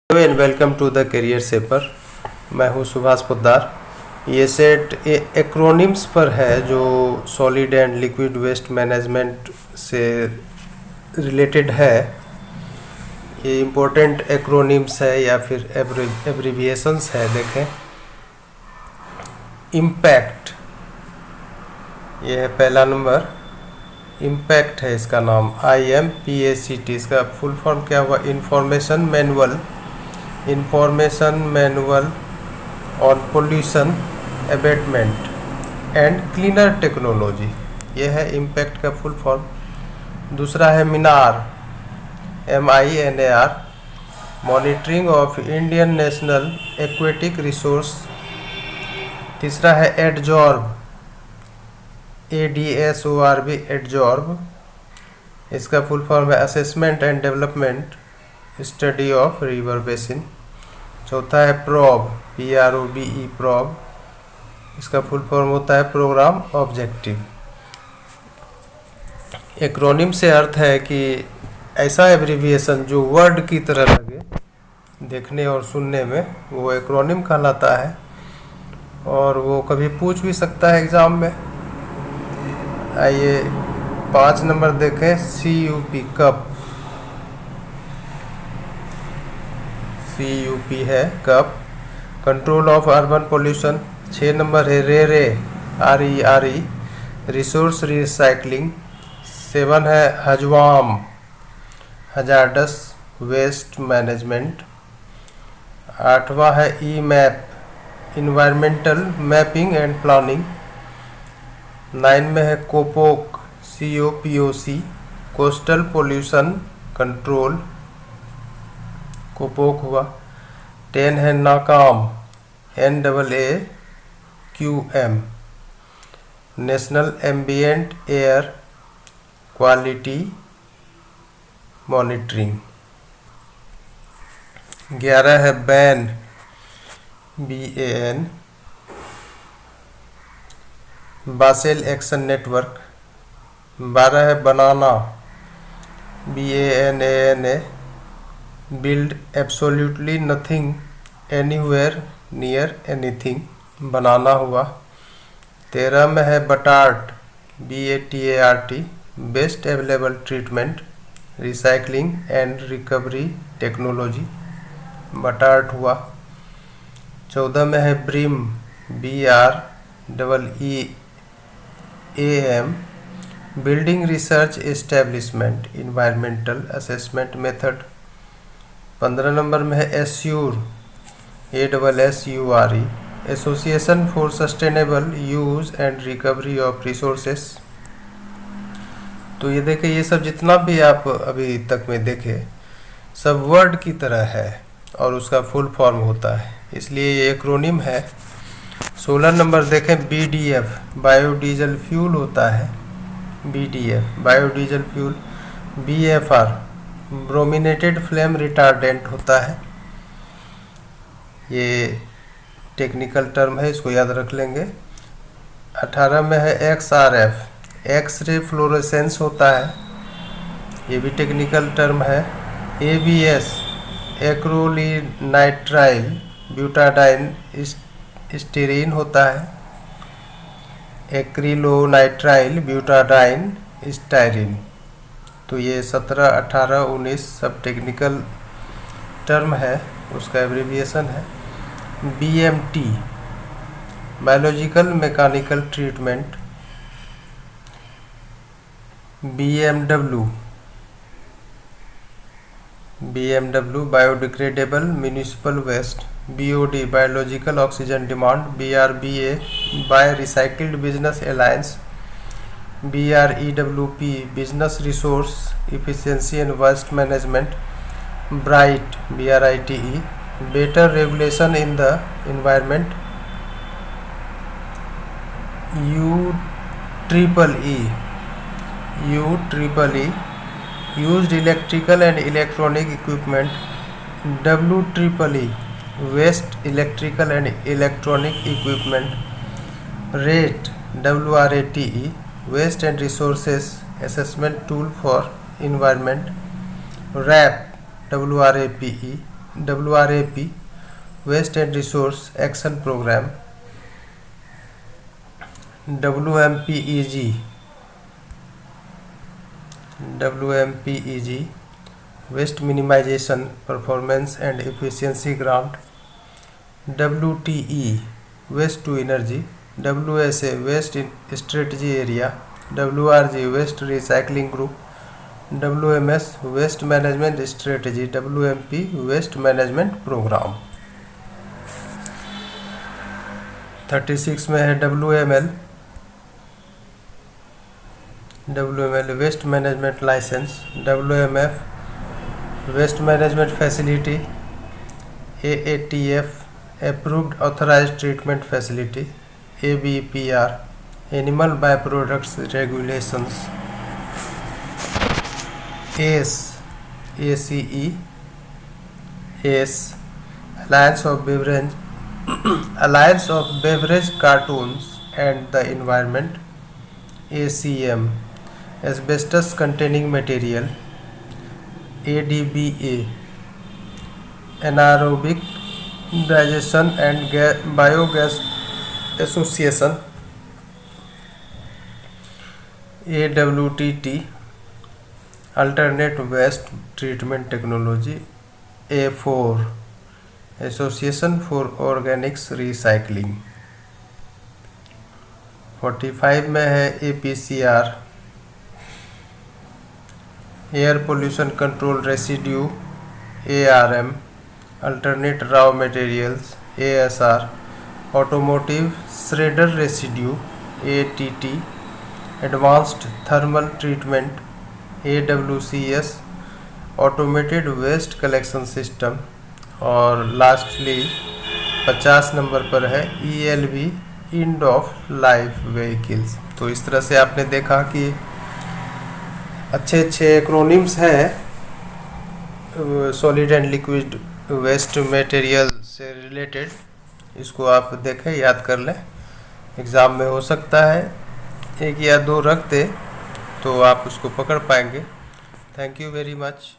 Hello and welcome to the career सेपर। मैं हूं सुभाष पोद्दार। ये सेट एक्रोनिम्स पर है जो solid and liquid waste management से रिलेटेड है। ये इम्पोर्टेंट एक्रोनिम्स है या फिर एब्रिविएशंस है। देखें, इम्पैक्ट, ये है पहला नंबर। इम्पैक्ट है इसका नाम, IMPACT। इसका फुल फॉर्म क्या हुआ? Information manual on pollution abatement and cleaner technology. ये है इम्पैक्ट का फुल फॉर्म। दूसरा है Minar, MINAR, monitoring of Indian national aquatic resource. तीसरा है एडजॉर्ब, ADSORB, एडजॉर्ब। इसका फुल फॉर्म है assessment and development study of river basin. चौथा है प्रोब, PROBE, प्रोब। इसका फुल फॉर्म होता है प्रोग्राम ऑब्जेक्टिव। एक्रोनिम से अर्थ है कि ऐसा एब्रिविएशन जो वर्ड की तरह लगे देखने और सुनने में, वो एक्रोनिम कहलाता है। और वो कभी पूछ भी सकता है एग्ज़ाम में। आइए 5 नंबर देखें, CUP, कप। CUP है cup, control of urban pollution. 6 number है RERE, रिसोर्स रिसाइकलिंग। 7 है हजवाम, हजार्डस वेस्ट मैनेजमेंट। 8वां है EMAP, environmental mapping and planning. 9 में है कोपोक, COPOC, कोस्टल पोल्यूशन कंट्रोल, कोपोक हुआ। 10 है नाकाम, NAAQM, national ambient air quality monitoring. 11 है ban, BAN, Basel action network. 12 है बनाना, BANANA, build absolutely nothing anywhere near anything, बनाना हुआ। 13 में है BATART, BATART, best available treatment recycling and recovery technology, BATART हुआ। 14 में है BREEAM, BREEAM, building research establishment environmental assessment method. 15 number में है ASSURE, ASSURE, association for sustainable use and recovery of resources. तो ये देखें, ये सब जितना भी आप अभी तक में देखे सब वर्ड की तरह है और उसका फुल फॉर्म होता है, इसलिए ये एक्रोनिम है। 16 नंबर देखें, BDF, बायोडीजल फ्यूल होता है, BDF biodiesel fuel. BFR, brominated flame retardant होता है। ये टेक्निकल टर्म है, इसको याद रख लेंगे। 18 में है XRF, एक्स रे फ्लोरेसेंस होता है, ये भी टेक्निकल टर्म है। ABS, एक्रोलीनाइट्राइल ब्यूटाडाइन स्टीरीन होता है, एक्रिलोनाइट्राइल ब्यूटाडाइन स्टाइरिन। तो ये 17, 18, 19 सब टेक्निकल टर्म है, उसका एब्रिविएशन है। BMT, biological mechanical treatment. BMW, biodegradable municipal waste. BOD, biological oxygen demand. BRBA, by recycled business alliance. BREWP, business resource efficiency and waste management. Bright, BRITE, better regulation in the environment. UEEE, used electrical and electronic equipment। WEEE, waste electrical and electronic equipment। RATE, WRATE, waste and resources assessment tool for environment। RAP, WRAPE, WRAP waste and resource action programme, WMPEG waste minimisation performance and efficiency grant, WTE waste to energy, WSA waste strategy area, WRG waste recycling group, WMS waste management strategy, WMP waste management programme. 36 में है WML waste management licence, WMF waste management facility, AATF approved authorised treatment facility, ABPR animal by products regulations, ACE Alliance of Beverage Cartoons and the Environment, ACM asbestos containing material, ADBA anaerobic digestion and biogas association, AWTT alternate waste treatment technology, A4 Association for Organics Recycling। 45 में है APCR air pollution control residue, ARM alternate raw materials, ASR automotive shredder residue, ATT advanced thermal treatment, AWCS automated waste collection system, और lastly 50 number पर है ELV end of life vehicles. तो इस तरह से आपने देखा कि अच्छे एक्रोनिम्स हैं solid and liquid waste material से रिलेटेड। इसको आप देखें, याद कर लें, एग्ज़ाम में हो सकता है 1 या 2 रख दे तो आप उसको पकड़ पाएंगे। Thank you very much.